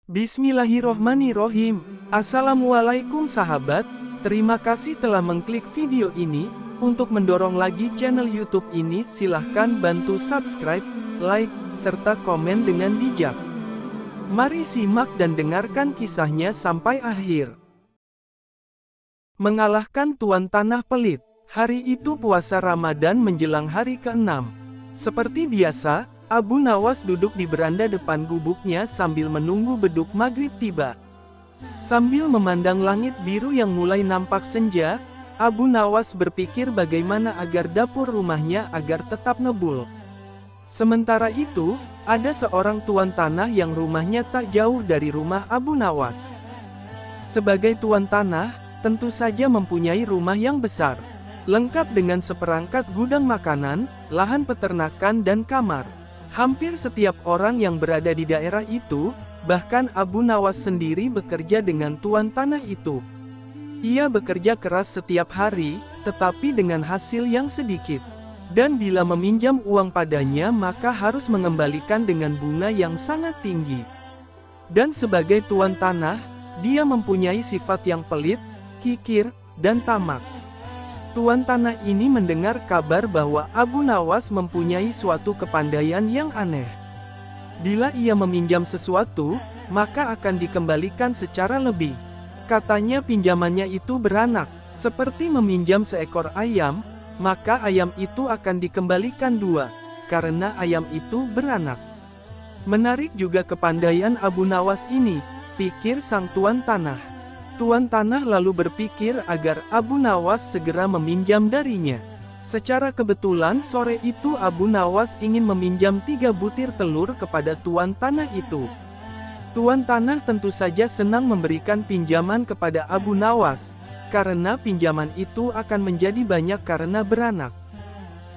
Bismillahirrohmanirrohim. Assalamualaikum sahabat, terima kasih telah mengklik video ini. Untuk mendorong lagi channel YouTube ini silahkan bantu subscribe, like, serta komen dengan bijak. Mari simak dan dengarkan kisahnya sampai akhir. Mengalahkan tuan tanah pelit. Hari itu puasa Ramadan menjelang hari ke-6. Seperti biasa, Abu Nawas duduk di beranda depan gubuknya sambil menunggu beduk maghrib tiba. Sambil memandang langit biru yang mulai nampak senja, Abu Nawas berpikir bagaimana agar dapur rumahnya agar tetap ngebul. Sementara itu, ada seorang tuan tanah yang rumahnya tak jauh dari rumah Abu Nawas. Sebagai tuan tanah, tentu saja mempunyai rumah yang besar, lengkap dengan seperangkat gudang makanan, lahan peternakan dan kamar. Hampir setiap orang yang berada di daerah itu, bahkan Abu Nawas sendiri bekerja dengan tuan tanah itu. Ia bekerja keras setiap hari, tetapi dengan hasil yang sedikit. Dan bila meminjam uang padanya maka harus mengembalikan dengan bunga yang sangat tinggi. Dan sebagai tuan tanah, dia mempunyai sifat yang pelit, kikir, dan tamak. Tuan tanah ini mendengar kabar bahwa Abu Nawas mempunyai suatu kepandaian yang aneh. Bila ia meminjam sesuatu, maka akan dikembalikan secara lebih. Katanya pinjamannya itu beranak, seperti meminjam seekor ayam, maka ayam itu akan dikembalikan 2, karena ayam itu beranak. Menarik juga kepandaian Abu Nawas ini, pikir sang tuan tanah. Tuan tanah lalu berpikir agar Abu Nawas segera meminjam darinya. Secara kebetulan sore itu Abu Nawas ingin meminjam 3 butir telur kepada tuan tanah itu. Tuan tanah tentu saja senang memberikan pinjaman kepada Abu Nawas, karena pinjaman itu akan menjadi banyak karena beranak.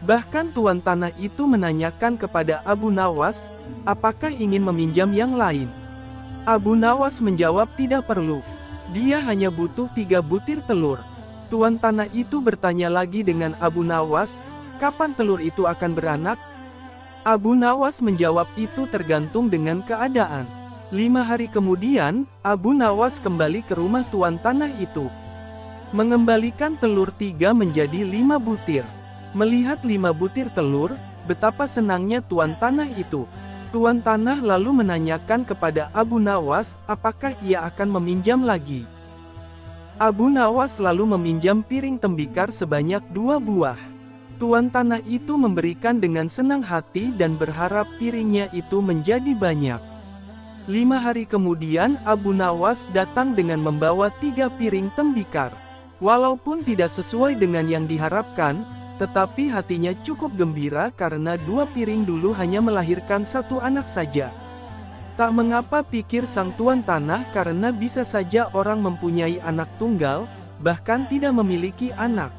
Bahkan tuan tanah itu menanyakan kepada Abu Nawas, apakah ingin meminjam yang lain. Abu Nawas menjawab tidak perlu. Dia hanya butuh 3 butir telur. Tuan tanah itu bertanya lagi dengan Abu Nawas, kapan telur itu akan beranak? Abu Nawas menjawab itu tergantung dengan keadaan. 5 hari kemudian, Abu Nawas kembali ke rumah tuan tanah itu. Mengembalikan telur 3 menjadi 5 butir. Melihat 5 butir telur, betapa senangnya tuan tanah itu. Tuan tanah lalu menanyakan kepada Abu Nawas apakah ia akan meminjam lagi. Abu Nawas lalu meminjam piring tembikar sebanyak 2 buah. Tuan tanah itu memberikan dengan senang hati dan berharap piringnya itu menjadi banyak. 5 hari kemudian Abu Nawas datang dengan membawa 3 piring tembikar. Walaupun tidak sesuai dengan yang diharapkan, tetapi hatinya cukup gembira karena 2 piring dulu hanya melahirkan 1 anak saja. Tak mengapa pikir sang tuan tanah karena bisa saja orang mempunyai anak tunggal, bahkan tidak memiliki anak.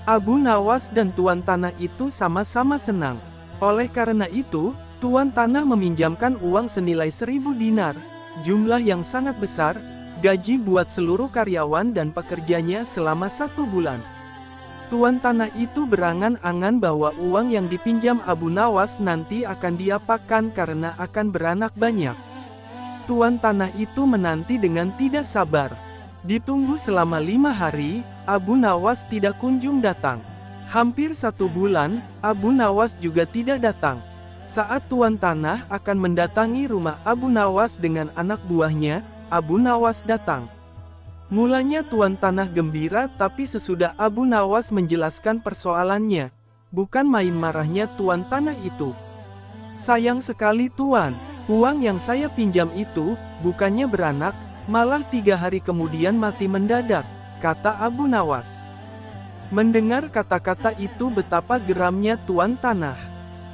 Abu Nawas dan tuan tanah itu sama-sama senang. Oleh karena itu, tuan tanah meminjamkan uang senilai 1000 dinar, jumlah yang sangat besar, gaji buat seluruh karyawan dan pekerjanya selama 1 bulan. Tuan tanah itu berangan-angan bahwa uang yang dipinjam Abu Nawas nanti akan diapakan karena akan beranak banyak. Tuan tanah itu menanti dengan tidak sabar. Ditunggu selama 5 hari, Abu Nawas tidak kunjung datang. Hampir 1 bulan, Abu Nawas juga tidak datang. Saat tuan tanah akan mendatangi rumah Abu Nawas dengan anak buahnya, Abu Nawas datang. Mulanya tuan tanah gembira, tapi sesudah Abu Nawas menjelaskan persoalannya, bukan main marahnya tuan tanah itu. Sayang sekali tuan, uang yang saya pinjam itu, bukannya beranak, malah 3 hari kemudian mati mendadak, kata Abu Nawas. Mendengar kata-kata itu betapa geramnya tuan tanah.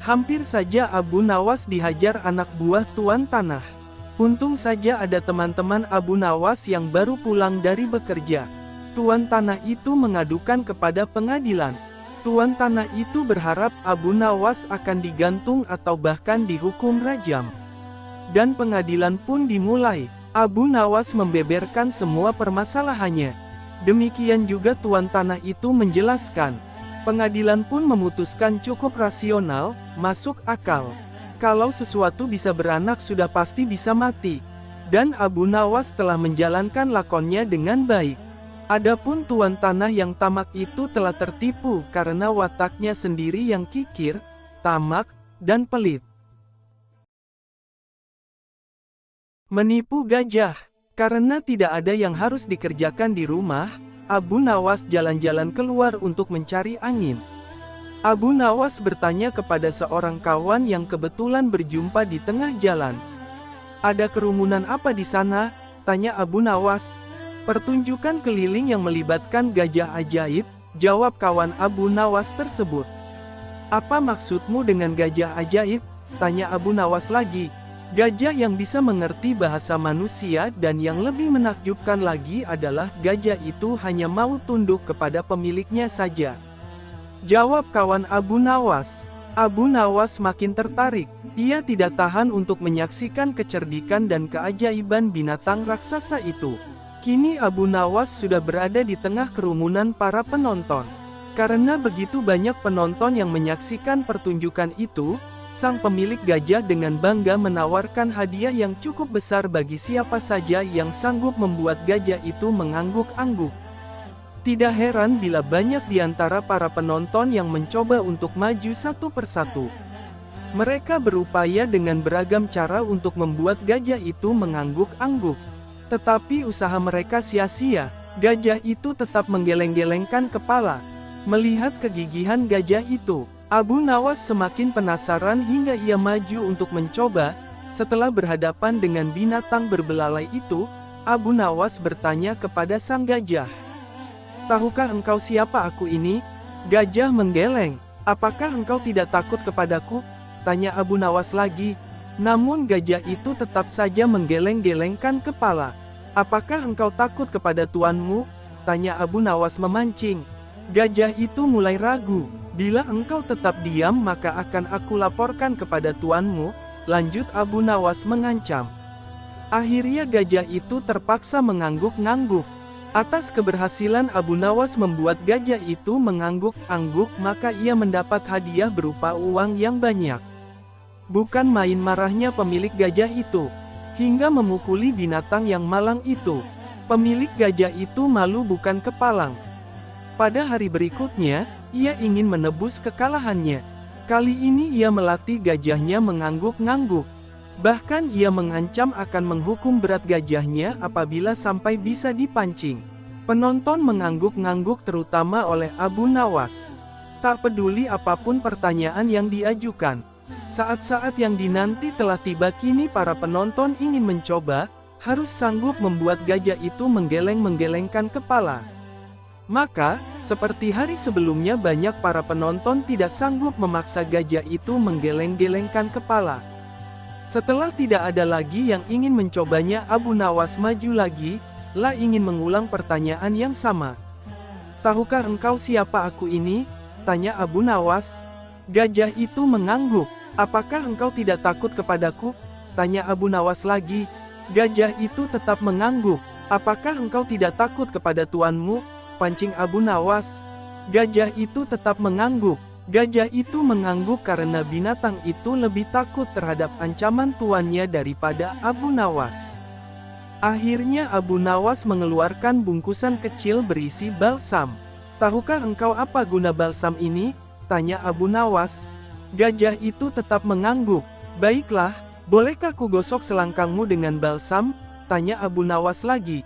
Hampir saja Abu Nawas dihajar anak buah tuan tanah. Untung saja ada teman-teman Abu Nawas yang baru pulang dari bekerja. Tuan tanah itu mengadukan kepada pengadilan. Tuan tanah itu berharap Abu Nawas akan digantung atau bahkan dihukum rajam. Dan pengadilan pun dimulai. Abu Nawas membeberkan semua permasalahannya. Demikian juga tuan tanah itu menjelaskan. Pengadilan pun memutuskan cukup rasional, masuk akal. Kalau sesuatu bisa beranak sudah pasti bisa mati. dan Abu Nawas telah menjalankan lakonnya dengan baik. Adapun tuan tanah yang tamak itu telah tertipu karena wataknya sendiri yang kikir, tamak, dan pelit. Menipu gajah. Karena tidak ada yang harus dikerjakan di rumah, Abu Nawas jalan-jalan keluar untuk mencari angin. Abu Nawas bertanya kepada seorang kawan yang kebetulan berjumpa di tengah jalan. "Ada kerumunan apa di sana?" tanya Abu Nawas. "Pertunjukan keliling yang melibatkan gajah ajaib," jawab kawan Abu Nawas tersebut. "Apa maksudmu dengan gajah ajaib?" tanya Abu Nawas lagi. "Gajah yang bisa mengerti bahasa manusia dan yang lebih menakjubkan lagi adalah gajah itu hanya mau tunduk kepada pemiliknya saja," jawab kawan Abu Nawas. Abu Nawas makin tertarik. Ia tidak tahan untuk menyaksikan kecerdikan dan keajaiban binatang raksasa itu. Kini Abu Nawas sudah berada di tengah kerumunan para penonton. Karena begitu banyak penonton yang menyaksikan pertunjukan itu, sang pemilik gajah dengan bangga menawarkan hadiah yang cukup besar bagi siapa saja yang sanggup membuat gajah itu mengangguk-angguk. Tidak heran bila banyak di antara para penonton yang mencoba untuk maju satu persatu. Mereka berupaya dengan beragam cara untuk membuat gajah itu mengangguk-angguk. Tetapi usaha mereka sia-sia, gajah itu tetap menggeleng-gelengkan kepala. Melihat kegigihan gajah itu, Abu Nawas semakin penasaran hingga ia maju untuk mencoba. Setelah berhadapan dengan binatang berbelalai itu, Abu Nawas bertanya kepada sang gajah. "Tahukah engkau siapa aku ini?" Gajah menggeleng. "Apakah engkau tidak takut kepadaku?" tanya Abu Nawas lagi. Namun gajah itu tetap saja menggeleng-gelengkan kepala. "Apakah engkau takut kepada tuanmu?" tanya Abu Nawas memancing. Gajah itu mulai ragu. "Bila engkau tetap diam maka akan aku laporkan kepada tuanmu," lanjut Abu Nawas mengancam. Akhirnya gajah itu terpaksa mengangguk-angguk. Atas keberhasilan Abu Nawas membuat gajah itu mengangguk-angguk, maka ia mendapat hadiah berupa uang yang banyak. Bukan main marahnya pemilik gajah itu, hingga memukuli binatang yang malang itu. Pemilik gajah itu malu bukan kepalang. Pada hari berikutnya, ia ingin menebus kekalahannya. Kali ini ia melatih gajahnya mengangguk-angguk. Bahkan ia mengancam akan menghukum berat gajahnya apabila sampai bisa dipancing. Penonton mengangguk-angguk terutama oleh Abu Nawas. Tak peduli apapun pertanyaan yang diajukan. Saat-saat yang dinanti telah tiba, kini para penonton ingin mencoba, harus sanggup membuat gajah itu menggeleng-menggelengkan kepala. Maka, seperti hari sebelumnya, banyak para penonton tidak sanggup memaksa gajah itu menggeleng-gelengkan kepala. Setelah tidak ada lagi yang ingin mencobanya, Abu Nawas maju lagi, ingin mengulang pertanyaan yang sama. "Tahukah engkau siapa aku ini?" tanya Abu Nawas. Gajah itu mengangguk. "Apakah engkau tidak takut kepadaku?" tanya Abu Nawas lagi. Gajah itu tetap mengangguk. "Apakah engkau tidak takut kepada tuanmu?" pancing Abu Nawas. Gajah itu tetap mengangguk. Gajah itu mengangguk karena binatang itu lebih takut terhadap ancaman tuannya daripada Abu Nawas. Akhirnya Abu Nawas mengeluarkan bungkusan kecil berisi balsam. "Tahukah engkau apa guna balsam ini?" tanya Abu Nawas. Gajah itu tetap mengangguk. "Baiklah, bolehkah ku gosok selangkangmu dengan balsam?" tanya Abu Nawas lagi.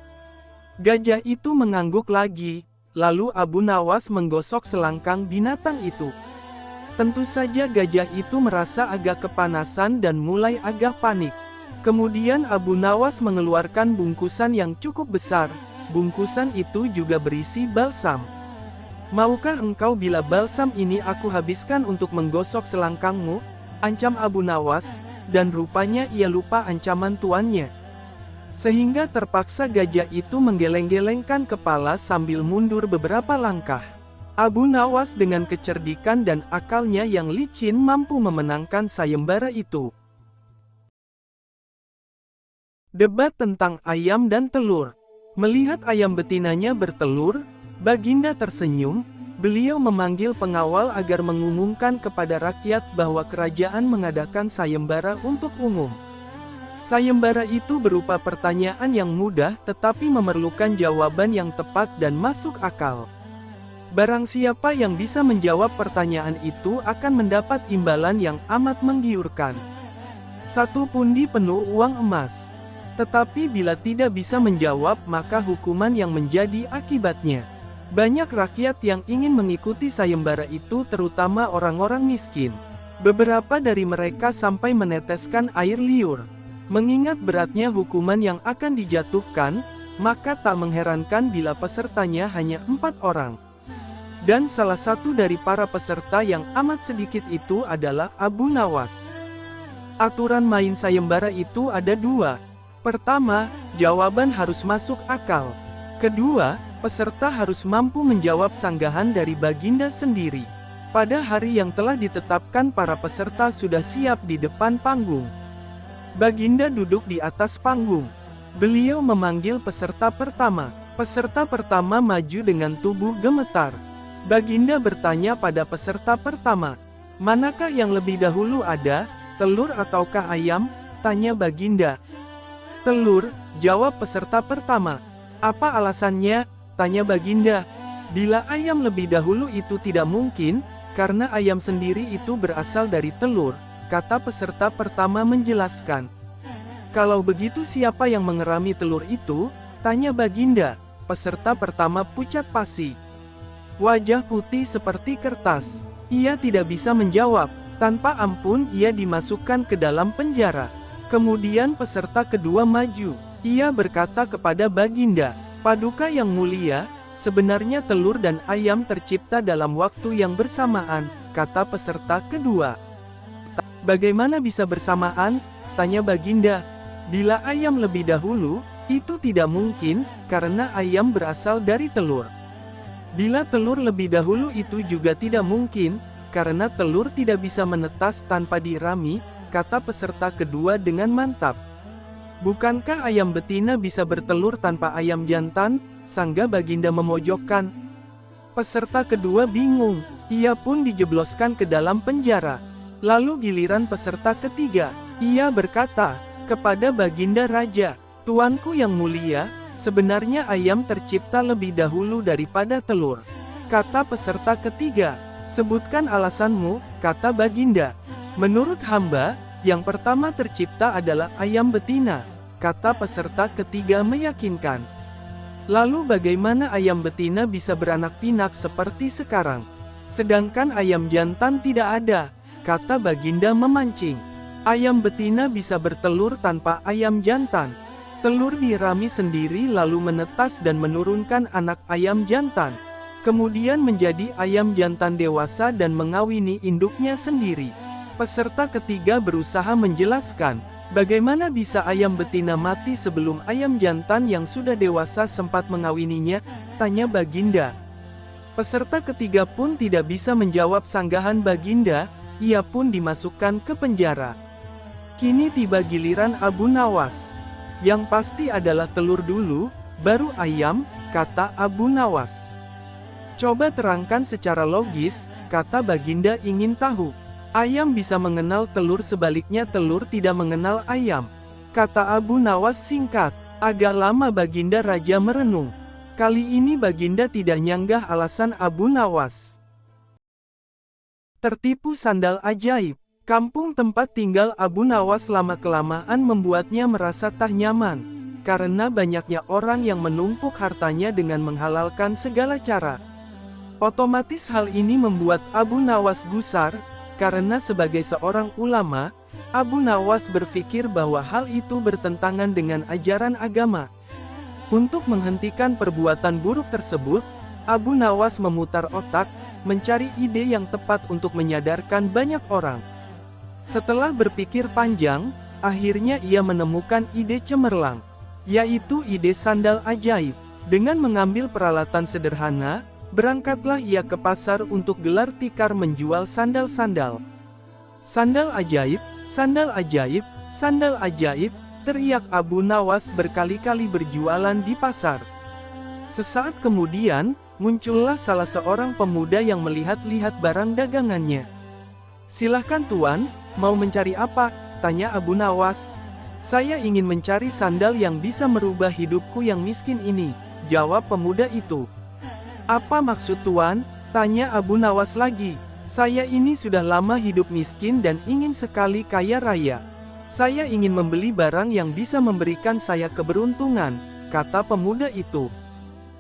Gajah itu mengangguk lagi, lalu Abu Nawas menggosok selangkang binatang itu. Tentu saja gajah itu merasa agak kepanasan dan mulai agak panik. Kemudian Abu Nawas mengeluarkan bungkusan yang cukup besar. Bungkusan itu juga berisi balsam. "Maukah engkau bila balsam ini aku habiskan untuk menggosok selangkangmu?" ancam Abu Nawas, dan rupanya ia lupa ancaman tuannya. Sehingga terpaksa gajah itu menggeleng-gelengkan kepala sambil mundur beberapa langkah. Abu Nawas dengan kecerdikan dan akalnya yang licin mampu memenangkan sayembara itu. Debat tentang ayam dan telur. Melihat ayam betinanya bertelur, Baginda tersenyum. Beliau memanggil pengawal agar mengumumkan kepada rakyat bahwa kerajaan mengadakan sayembara untuk umum. Sayembara itu berupa pertanyaan yang mudah tetapi memerlukan jawaban yang tepat dan masuk akal. Barang siapa yang bisa menjawab pertanyaan itu akan mendapat imbalan yang amat menggiurkan. 1 pundi penuh uang emas. Tetapi bila tidak bisa menjawab maka hukuman yang menjadi akibatnya. Banyak rakyat yang ingin mengikuti sayembara itu terutama orang-orang miskin. Beberapa dari mereka sampai meneteskan air liur. Mengingat beratnya hukuman yang akan dijatuhkan, maka tak mengherankan bila pesertanya hanya 4 orang. Dan salah satu dari para peserta yang amat sedikit itu adalah Abu Nawas. Aturan main sayembara itu ada 2. Pertama, jawaban harus masuk akal. Kedua, peserta harus mampu menjawab sanggahan dari Baginda sendiri. Pada hari yang telah ditetapkan para peserta sudah siap di depan panggung. Baginda duduk di atas panggung. Beliau memanggil peserta pertama. Peserta pertama maju dengan tubuh gemetar. Baginda bertanya pada peserta pertama, "Manakah yang lebih dahulu ada, telur ataukah ayam?" Tanya Baginda. "Telur," jawab peserta pertama. "Apa alasannya?" Tanya Baginda. "Bila ayam lebih dahulu itu tidak mungkin, karena ayam sendiri itu berasal dari telur," kata peserta pertama menjelaskan. "Kalau begitu siapa yang mengerami telur itu?" tanya Baginda. Peserta pertama pucat pasi. Wajah putih seperti kertas. Ia tidak bisa menjawab. Tanpa ampun ia dimasukkan ke dalam penjara. Kemudian peserta kedua maju. Ia berkata kepada Baginda, "Paduka yang mulia, sebenarnya telur dan ayam tercipta dalam waktu yang bersamaan," kata peserta kedua. "Bagaimana bisa bersamaan?" tanya Baginda. "Bila ayam lebih dahulu, itu tidak mungkin, karena ayam berasal dari telur. Bila telur lebih dahulu itu juga tidak mungkin, karena telur tidak bisa menetas tanpa dirami," kata peserta kedua dengan mantap. "Bukankah ayam betina bisa bertelur tanpa ayam jantan?" sangga Baginda memojokkan. Peserta kedua bingung, ia pun dijebloskan ke dalam penjara. Lalu giliran peserta ketiga, ia berkata kepada Baginda Raja, "Tuanku yang mulia, sebenarnya ayam tercipta lebih dahulu daripada telur." Kata peserta ketiga, "Sebutkan alasanmu," kata Baginda. "Menurut hamba, yang pertama tercipta adalah ayam betina," kata peserta ketiga meyakinkan. "Lalu bagaimana ayam betina bisa beranak pinak seperti sekarang? Sedangkan ayam jantan tidak ada," kata Baginda memancing. "Ayam betina bisa bertelur tanpa ayam jantan. Telur dirami sendiri lalu menetas dan menurunkan anak ayam jantan. Kemudian menjadi ayam jantan dewasa dan mengawini induknya sendiri." Peserta ketiga berusaha menjelaskan, bagaimana bisa ayam betina mati sebelum ayam jantan yang sudah dewasa sempat mengawininya, tanya Baginda. Peserta ketiga pun tidak bisa menjawab sanggahan Baginda, ia pun dimasukkan ke penjara. Kini tiba giliran Abu Nawas. "Yang pasti adalah telur dulu, baru ayam," kata Abu Nawas. "Coba terangkan secara logis," kata Baginda ingin tahu. "Ayam bisa mengenal telur, sebaliknya telur tidak mengenal ayam," kata Abu Nawas singkat. Agak lama Baginda Raja merenung. Kali ini Baginda tidak nyanggah alasan Abu Nawas. Tertipu sandal ajaib. Kampung tempat tinggal Abu Nawas lama-kelamaan membuatnya merasa tak nyaman, karena banyaknya orang yang menumpuk hartanya dengan menghalalkan segala cara. Otomatis hal ini membuat Abu Nawas gusar, karena sebagai seorang ulama, Abu Nawas berpikir bahwa hal itu bertentangan dengan ajaran agama. Untuk menghentikan perbuatan buruk tersebut, Abu Nawas memutar otak, mencari ide yang tepat untuk menyadarkan banyak orang. Setelah berpikir panjang, akhirnya ia menemukan ide cemerlang, yaitu ide sandal ajaib. Dengan mengambil peralatan sederhana, berangkatlah ia ke pasar untuk gelar tikar menjual sandal-sandal. "Sandal ajaib, sandal ajaib, sandal ajaib," teriak Abu Nawas berkali-kali berjualan di pasar. Sesaat kemudian, muncullah salah seorang pemuda yang melihat-lihat barang dagangannya. "Silahkan tuan, mau mencari apa?" tanya Abu Nawas. Saya ingin mencari sandal yang bisa merubah hidupku yang miskin ini, jawab pemuda itu. Apa maksud Tuan? Tanya Abu Nawas lagi. Saya ini sudah lama hidup miskin dan ingin sekali kaya raya. Saya ingin membeli barang yang bisa memberikan saya keberuntungan, kata pemuda itu.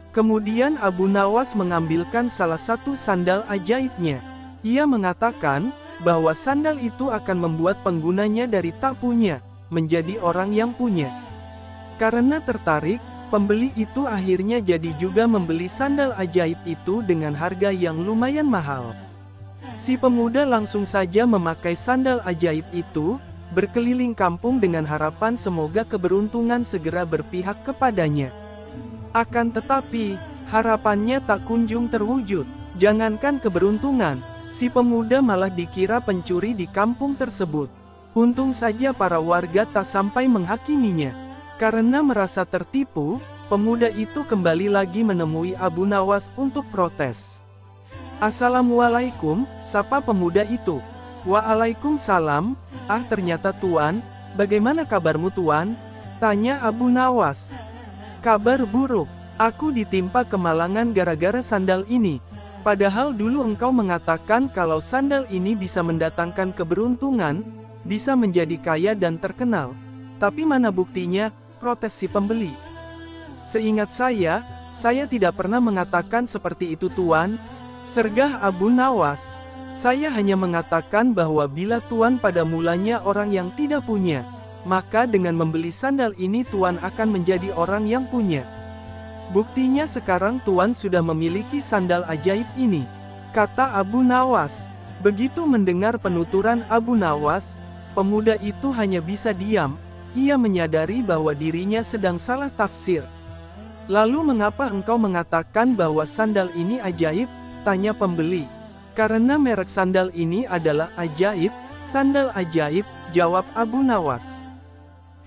Kemudian Abu Nawas mengambilkan salah satu sandal ajaibnya. Ia mengatakan bahwa sandal itu akan membuat penggunanya dari tak punya menjadi orang yang punya. Karena tertarik, pembeli itu akhirnya jadi juga membeli sandal ajaib itu dengan harga yang lumayan mahal. Si pemuda langsung saja memakai sandal ajaib itu, berkeliling kampung dengan harapan semoga keberuntungan segera berpihak kepadanya. Akan tetapi, harapannya tak kunjung terwujud. Jangankan keberuntungan, si pemuda malah dikira pencuri di kampung tersebut. Untung saja para warga tak sampai menghakiminya. Karena merasa tertipu, pemuda itu kembali lagi menemui Abu Nawas untuk protes. "Assalamualaikum," sapa pemuda itu. "Waalaikumsalam, ternyata Tuan, bagaimana kabarmu Tuan?" tanya Abu Nawas. "Kabar buruk, aku ditimpa kemalangan gara-gara sandal ini. Padahal dulu engkau mengatakan kalau sandal ini bisa mendatangkan keberuntungan, bisa menjadi kaya dan terkenal. Tapi mana buktinya?" protes si pembeli. "Seingat saya tidak pernah mengatakan seperti itu Tuan," sergah Abu Nawas. "Saya hanya mengatakan bahwa bila Tuan pada mulanya orang yang tidak punya, maka dengan membeli sandal ini Tuan akan menjadi orang yang punya. Buktinya sekarang Tuan sudah memiliki sandal ajaib ini," kata Abu Nawas. Begitu mendengar penuturan Abu Nawas, pemuda itu hanya bisa diam. Ia menyadari bahwa dirinya sedang salah tafsir. "Lalu mengapa engkau mengatakan bahwa sandal ini ajaib?" tanya pembeli. "Karena merek sandal ini adalah ajaib, sandal ajaib," jawab Abu Nawas.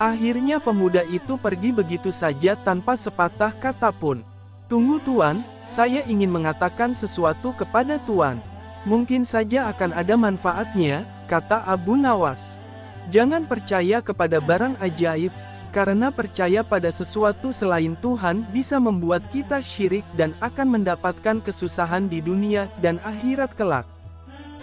Akhirnya pemuda itu pergi begitu saja tanpa sepatah kata pun. "Tunggu Tuan, saya ingin mengatakan sesuatu kepada Tuan. Mungkin saja akan ada manfaatnya," kata Abu Nawas. "Jangan percaya kepada barang ajaib, karena percaya pada sesuatu selain Tuhan bisa membuat kita syirik dan akan mendapatkan kesusahan di dunia dan akhirat kelak.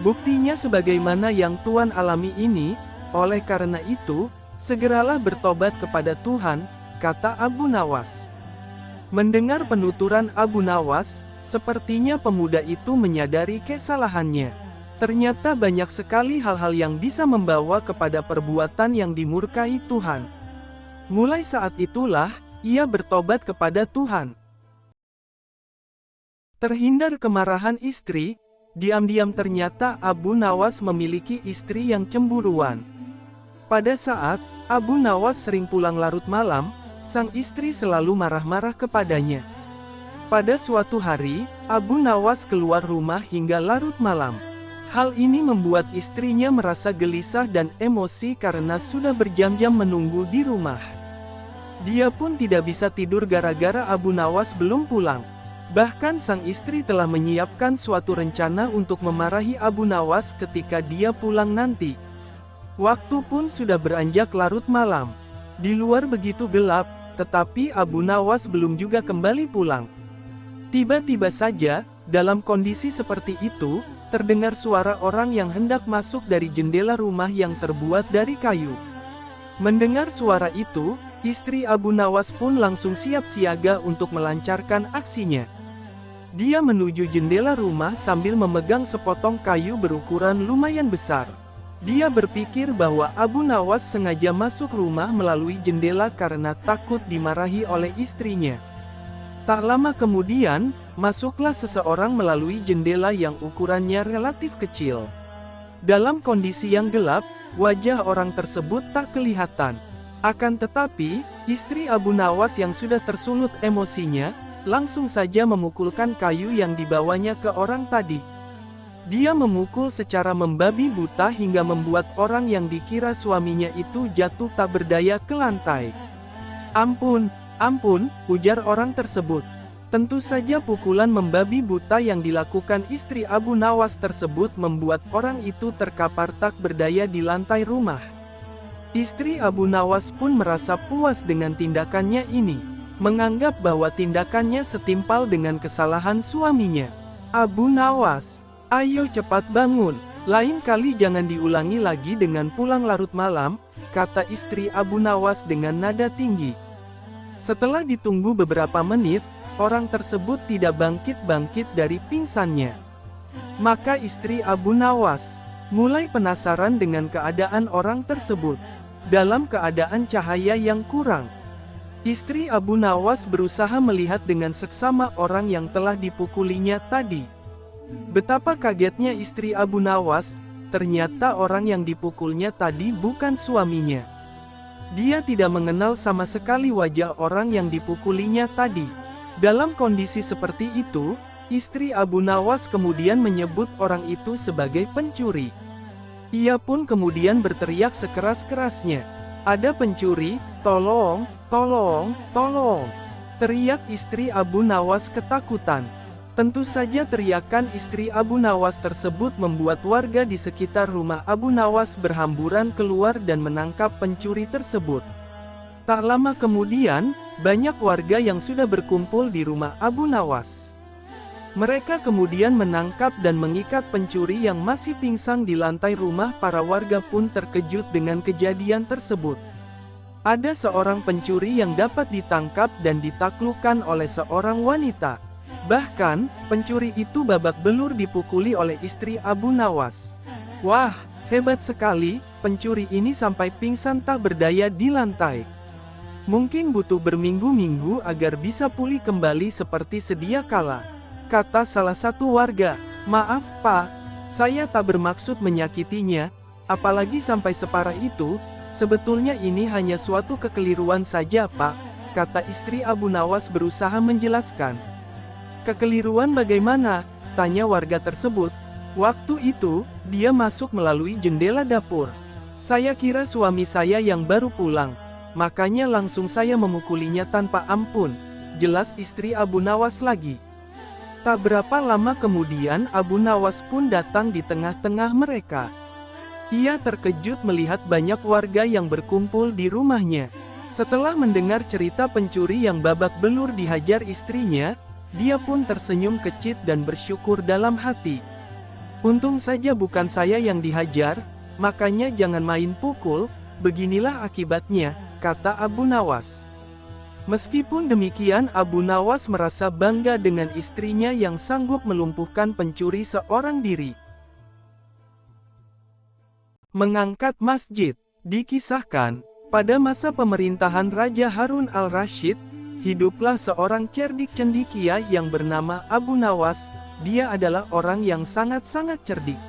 Buktinya sebagaimana yang Tuan alami ini, oleh karena itu, segeralah bertobat kepada Tuhan," kata Abu Nawas. Mendengar penuturan Abu Nawas, sepertinya pemuda itu menyadari kesalahannya. Ternyata banyak sekali hal-hal yang bisa membawa kepada perbuatan yang dimurkai Tuhan. Mulai saat itulah, ia bertobat kepada Tuhan. Terhindar kemarahan istri, diam-diam ternyata Abu Nawas memiliki istri yang cemburuan. Pada saat Abu Nawas sering pulang larut malam, sang istri selalu marah-marah kepadanya. Pada suatu hari, Abu Nawas keluar rumah hingga larut malam. Hal ini membuat istrinya merasa gelisah dan emosi karena sudah berjam-jam menunggu di rumah. Dia pun tidak bisa tidur gara-gara Abu Nawas belum pulang. Bahkan sang istri telah menyiapkan suatu rencana untuk memarahi Abu Nawas ketika dia pulang nanti. Waktu pun sudah beranjak larut malam. Di luar begitu gelap, tetapi Abu Nawas belum juga kembali pulang. Tiba-tiba saja, dalam kondisi seperti itu, terdengar suara orang yang hendak masuk dari jendela rumah yang terbuat dari kayu. Mendengar suara itu, istri Abu Nawas pun langsung siap siaga untuk melancarkan aksinya. Dia menuju jendela rumah sambil memegang sepotong kayu berukuran lumayan besar. Dia berpikir bahwa Abu Nawas sengaja masuk rumah melalui jendela karena takut dimarahi oleh istrinya. Tak lama kemudian, masuklah seseorang melalui jendela yang ukurannya relatif kecil. Dalam kondisi yang gelap, wajah orang tersebut tak kelihatan. Akan tetapi, istri Abu Nawas yang sudah tersulut emosinya, langsung saja memukulkan kayu yang dibawanya ke orang tadi. Dia memukul secara membabi buta hingga membuat orang yang dikira suaminya itu jatuh tak berdaya ke lantai. "Ampun, ampun," ujar orang tersebut. Tentu saja pukulan membabi buta yang dilakukan istri Abu Nawas tersebut membuat orang itu terkapar tak berdaya di lantai rumah. Istri Abu Nawas pun merasa puas dengan tindakannya ini, menganggap bahwa tindakannya setimpal dengan kesalahan suaminya. "Abu Nawas, ayo cepat bangun, lain kali jangan diulangi lagi dengan pulang larut malam," kata istri Abu Nawas dengan nada tinggi. Setelah ditunggu beberapa menit, orang tersebut tidak bangkit-bangkit dari pingsannya. Maka istri Abu Nawas mulai penasaran dengan keadaan orang tersebut. Dalam keadaan cahaya yang kurang, istri Abu Nawas berusaha melihat dengan seksama orang yang telah dipukulinya tadi. Betapa kagetnya istri Abu Nawas, ternyata orang yang dipukulnya tadi bukan suaminya. Dia tidak mengenal sama sekali wajah orang yang dipukulinya tadi. Dalam kondisi seperti itu, istri Abu Nawas kemudian menyebut orang itu sebagai pencuri. Ia pun kemudian berteriak sekeras-kerasnya, "Ada pencuri, tolong, tolong, tolong!" Teriak istri Abu Nawas ketakutan. Tentu saja teriakan istri Abu Nawas tersebut membuat warga di sekitar rumah Abu Nawas berhamburan keluar dan menangkap pencuri tersebut. Tak lama kemudian, banyak warga yang sudah berkumpul di rumah Abu Nawas. Mereka kemudian menangkap dan mengikat pencuri yang masih pingsan di lantai rumah. Para warga pun terkejut dengan kejadian tersebut. Ada seorang pencuri yang dapat ditangkap dan ditaklukkan oleh seorang wanita. Bahkan, pencuri itu babak belur dipukuli oleh istri Abu Nawas. Wah, hebat sekali, pencuri ini sampai pingsan tak berdaya di lantai. Mungkin butuh berminggu-minggu agar bisa pulih kembali seperti sedia kala, kata salah satu warga. "Maaf Pak, saya tak bermaksud menyakitinya, apalagi sampai separah itu, sebetulnya ini hanya suatu kekeliruan saja Pak," kata istri Abu Nawas berusaha menjelaskan. "Kekeliruan bagaimana?" tanya warga tersebut. "Waktu itu, dia masuk melalui jendela dapur. Saya kira suami saya yang baru pulang, makanya langsung saya memukulinya tanpa ampun," jelas istri Abu Nawas lagi. Tak berapa lama kemudian Abu Nawas pun datang di tengah-tengah mereka. Ia terkejut melihat banyak warga yang berkumpul di rumahnya. Setelah mendengar cerita pencuri yang babak belur dihajar istrinya, dia pun tersenyum kecut dan bersyukur dalam hati. "Untung saja bukan saya yang dihajar, makanya jangan main pukul, beginilah akibatnya," kata Abu Nawas. Meskipun demikian, Abu Nawas merasa bangga dengan istrinya yang sanggup melumpuhkan pencuri seorang diri. Mengangkat masjid. Dikisahkan, pada masa pemerintahan Raja Harun al-Rasyid, hiduplah seorang cerdik cendekia yang bernama Abu Nawas. Dia adalah orang yang sangat-sangat cerdik.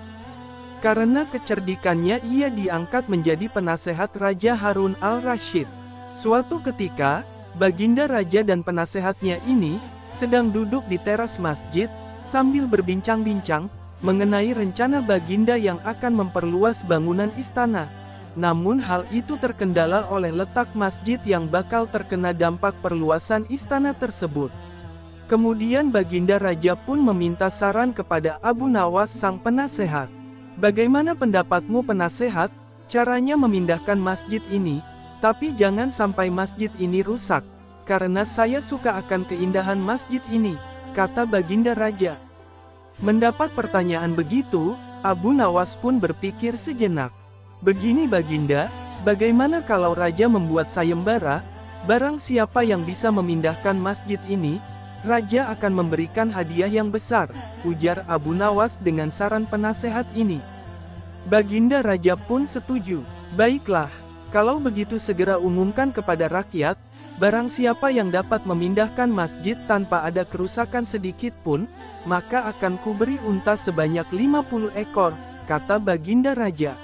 Karena kecerdikannya ia diangkat menjadi penasehat Raja Harun al-Rasyid. Suatu ketika, Baginda Raja dan penasehatnya ini sedang duduk di teras masjid sambil berbincang-bincang mengenai rencana Baginda yang akan memperluas bangunan istana. Namun hal itu terkendala oleh letak masjid yang bakal terkena dampak perluasan istana tersebut. Kemudian Baginda Raja pun meminta saran kepada Abu Nawas sang penasehat. "Bagaimana pendapatmu penasehat, caranya memindahkan masjid ini? Tapi jangan sampai masjid ini rusak, karena saya suka akan keindahan masjid ini," kata Baginda Raja. Mendapat pertanyaan begitu, Abu Nawas pun berpikir sejenak. "Begini Baginda, bagaimana kalau Raja membuat sayembara? Barang siapa yang bisa memindahkan masjid ini, Raja akan memberikan hadiah yang besar," ujar Abu Nawas dengan saran penasehat ini. Baginda Raja pun setuju. "Baiklah, kalau begitu segera umumkan kepada rakyat, barang siapa yang dapat memindahkan masjid tanpa ada kerusakan sedikit pun, maka akan kuberi unta sebanyak 50 ekor, kata Baginda Raja.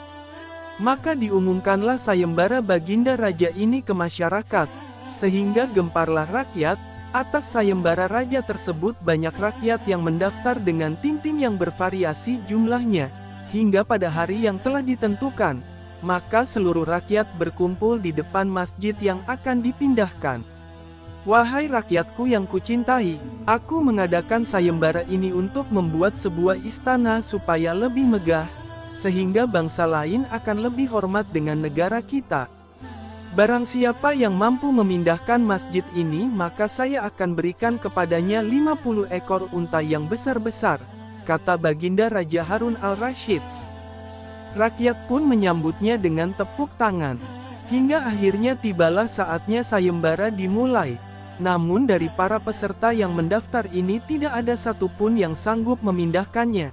Maka diumumkanlah sayembara Baginda Raja ini ke masyarakat, sehingga gemparlah rakyat. Atas sayembara Raja tersebut banyak rakyat yang mendaftar dengan tim-tim yang bervariasi jumlahnya, hingga pada hari yang telah ditentukan, maka seluruh rakyat berkumpul di depan masjid yang akan dipindahkan. Wahai rakyatku yang kucintai, aku mengadakan sayembara ini untuk membuat sebuah istana supaya lebih megah, sehingga bangsa lain akan lebih hormat dengan negara kita. Barang siapa yang mampu memindahkan masjid ini maka saya akan berikan kepadanya 50 ekor unta yang besar-besar, kata Baginda Raja Harun al-Rasyid. Rakyat pun menyambutnya dengan tepuk tangan. Hingga akhirnya tibalah saatnya sayembara dimulai. Namun dari para peserta yang mendaftar ini tidak ada satupun yang sanggup memindahkannya.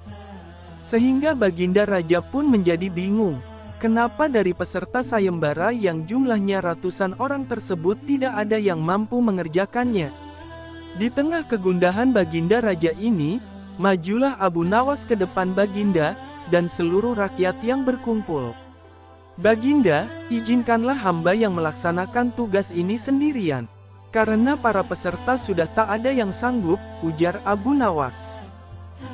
Sehingga Baginda Raja pun menjadi bingung. Kenapa dari peserta sayembara yang jumlahnya ratusan orang tersebut tidak ada yang mampu mengerjakannya? Di tengah kegundahan Baginda Raja ini, majulah Abu Nawas ke depan Baginda, dan seluruh rakyat yang berkumpul. Baginda, izinkanlah hamba yang melaksanakan tugas ini sendirian. Karena para peserta sudah tak ada yang sanggup, ujar Abu Nawas.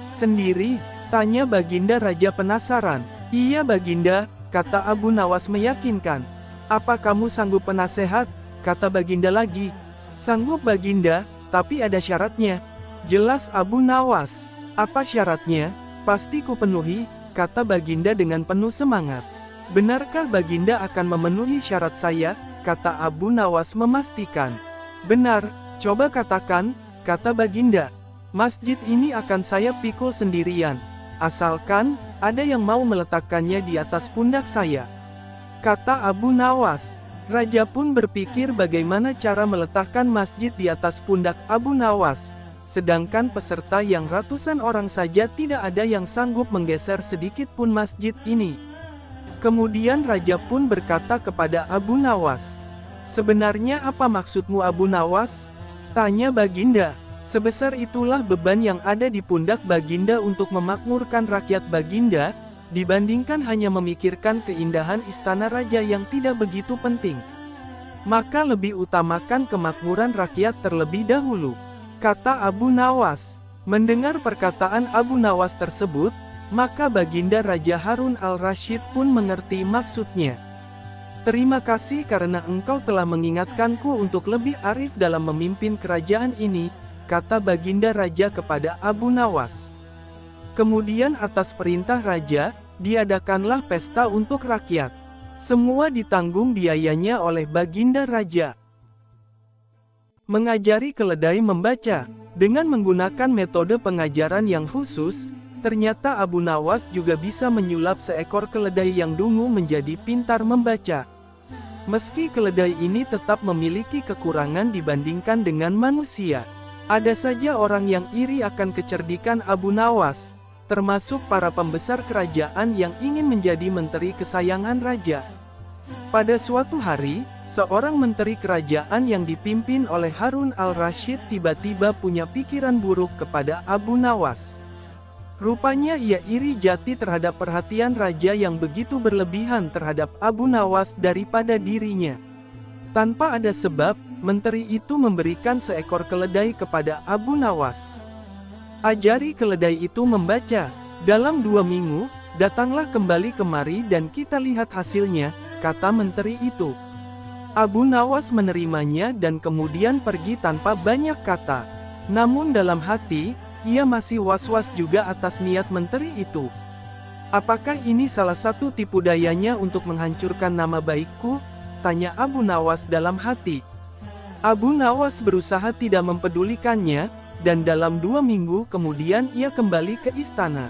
Sendiri? Tanya Baginda Raja penasaran. Iya Baginda, kata Abu Nawas meyakinkan. Apa kamu sanggup penasehat? Kata Baginda lagi. Sanggup Baginda, tapi ada syaratnya. Jelas Abu Nawas. Apa syaratnya? Pasti ku penuhi, kata Baginda dengan penuh semangat. Benarkah Baginda akan memenuhi syarat saya? Kata Abu Nawas memastikan. Benar, coba katakan, kata Baginda. Masjid ini akan saya pikul sendirian. Asalkan, ada yang mau meletakkannya di atas pundak saya. Kata Abu Nawas. Raja pun berpikir bagaimana cara meletakkan masjid di atas pundak Abu Nawas. Sedangkan peserta yang ratusan orang saja tidak ada yang sanggup menggeser sedikit pun masjid ini. Kemudian Raja pun berkata kepada Abu Nawas. Sebenarnya apa maksudmu Abu Nawas? Tanya Baginda. Sebesar itulah beban yang ada di pundak Baginda untuk memakmurkan rakyat Baginda, dibandingkan hanya memikirkan keindahan istana raja yang tidak begitu penting. Maka lebih utamakan kemakmuran rakyat terlebih dahulu, kata Abu Nawas. Mendengar perkataan Abu Nawas tersebut, maka Baginda Raja Harun al-Rasyid pun mengerti maksudnya. Terima kasih karena engkau telah mengingatkanku untuk lebih arif dalam memimpin kerajaan ini, kata Baginda Raja kepada Abu Nawas. Kemudian atas perintah Raja, diadakanlah pesta untuk rakyat. Semua ditanggung biayanya oleh Baginda Raja. Mengajari keledai membaca. Dengan menggunakan metode pengajaran yang khusus, ternyata Abu Nawas juga bisa menyulap seekor keledai yang dungu menjadi pintar membaca. Meski keledai ini tetap memiliki kekurangan dibandingkan dengan manusia. Ada saja orang yang iri akan kecerdikan Abu Nawas, termasuk para pembesar kerajaan yang ingin menjadi menteri kesayangan raja. Pada suatu hari, seorang menteri kerajaan yang dipimpin oleh Harun al-Rasyid tiba-tiba punya pikiran buruk kepada Abu Nawas. Rupanya ia iri jati terhadap perhatian raja yang begitu berlebihan terhadap Abu Nawas daripada dirinya. Tanpa ada sebab, menteri itu memberikan seekor keledai kepada Abu Nawas. Ajari keledai itu membaca. Dalam 2 minggu, datanglah kembali kemari dan kita lihat hasilnya, kata menteri itu. Abu Nawas menerimanya dan kemudian pergi tanpa banyak kata. Namun dalam hati, ia masih was-was juga atas niat menteri itu. Apakah ini salah satu tipu dayanya untuk menghancurkan nama baikku? Tanya Abu Nawas dalam hati. Abu Nawas berusaha tidak mempedulikannya, dan dalam 2 minggu kemudian ia kembali ke istana.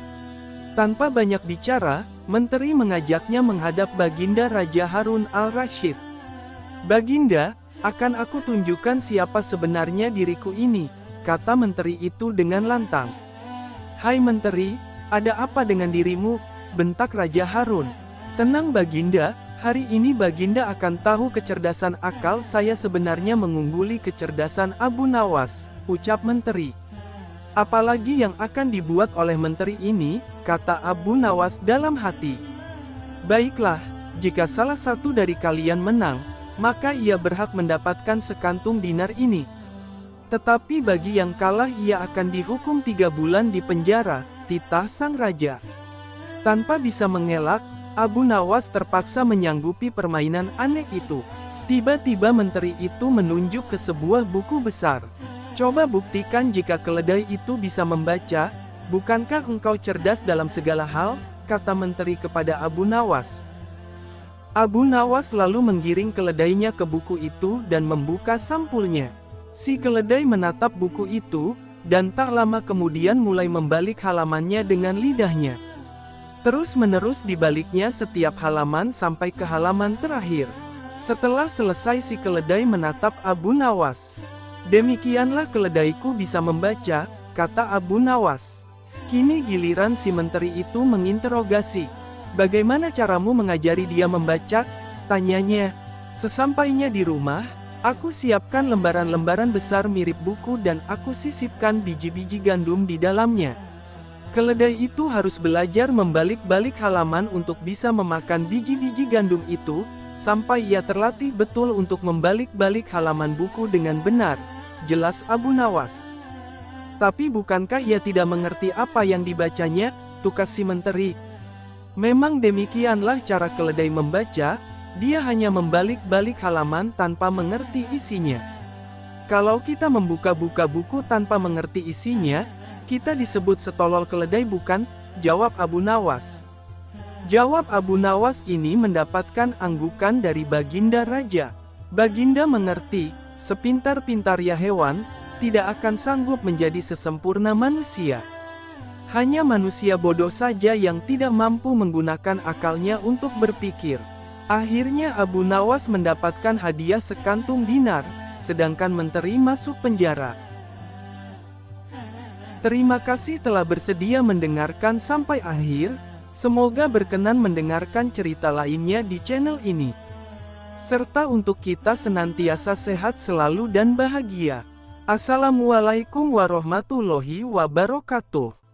Tanpa banyak bicara, menteri mengajaknya menghadap Baginda Raja Harun al-Rasyid. Baginda, akan aku tunjukkan siapa sebenarnya diriku ini, kata menteri itu dengan lantang. Hai menteri, ada apa dengan dirimu? Bentak Raja Harun. Tenang Baginda, hari ini Baginda akan tahu kecerdasan akal saya sebenarnya mengungguli kecerdasan Abu Nawas, ucap menteri. Apalagi yang akan dibuat oleh menteri ini, kata Abu Nawas dalam hati. Baiklah, jika salah satu dari kalian menang, maka ia berhak mendapatkan sekantung dinar ini. Tetapi bagi yang kalah ia akan dihukum 3 bulan di penjara, titah sang raja. Tanpa bisa mengelak, Abu Nawas terpaksa menyanggupi permainan aneh itu. Tiba-tiba menteri itu menunjuk ke sebuah buku besar. Coba buktikan jika keledai itu bisa membaca, bukankah engkau cerdas dalam segala hal? kata menteri kepada Abu Nawas. Abu Nawas lalu menggiring keledainya ke buku itu dan membuka sampulnya. Si keledai menatap buku itu, dan tak lama kemudian mulai membalik halamannya dengan lidahnya. Terus-menerus dibaliknya setiap halaman sampai ke halaman terakhir. Setelah selesai si keledai menatap Abu Nawas. Demikianlah keledaiku bisa membaca, kata Abu Nawas. Kini giliran si menteri itu menginterogasi. Bagaimana caramu mengajari dia membaca? Tanyanya. Sesampainya di rumah, aku siapkan lembaran-lembaran besar mirip buku dan aku sisipkan biji-biji gandum di dalamnya. Keledai itu harus belajar membalik-balik halaman untuk bisa memakan biji-biji gandum itu, sampai ia terlatih betul untuk membalik-balik halaman buku dengan benar, jelas Abu Nawas. Tapi bukankah ia tidak mengerti apa yang dibacanya, tukas si menteri? Memang demikianlah cara keledai membaca, dia hanya membalik-balik halaman tanpa mengerti isinya. Kalau kita membuka-buka buku tanpa mengerti isinya, kita disebut setolol keledai bukan? Jawab Abu Nawas. Jawab Abu Nawas ini mendapatkan anggukan dari Baginda Raja. Baginda mengerti, sepintar-pintarnya hewan, tidak akan sanggup menjadi sesempurna manusia. Hanya manusia bodoh saja yang tidak mampu menggunakan akalnya untuk berpikir. Akhirnya Abu Nawas mendapatkan hadiah sekantung dinar, sedangkan menteri masuk penjara. Terima kasih telah bersedia mendengarkan sampai akhir, semoga berkenan mendengarkan cerita lainnya di channel ini. Serta untuk kita senantiasa sehat selalu dan bahagia. Assalamualaikum warahmatullahi wabarakatuh.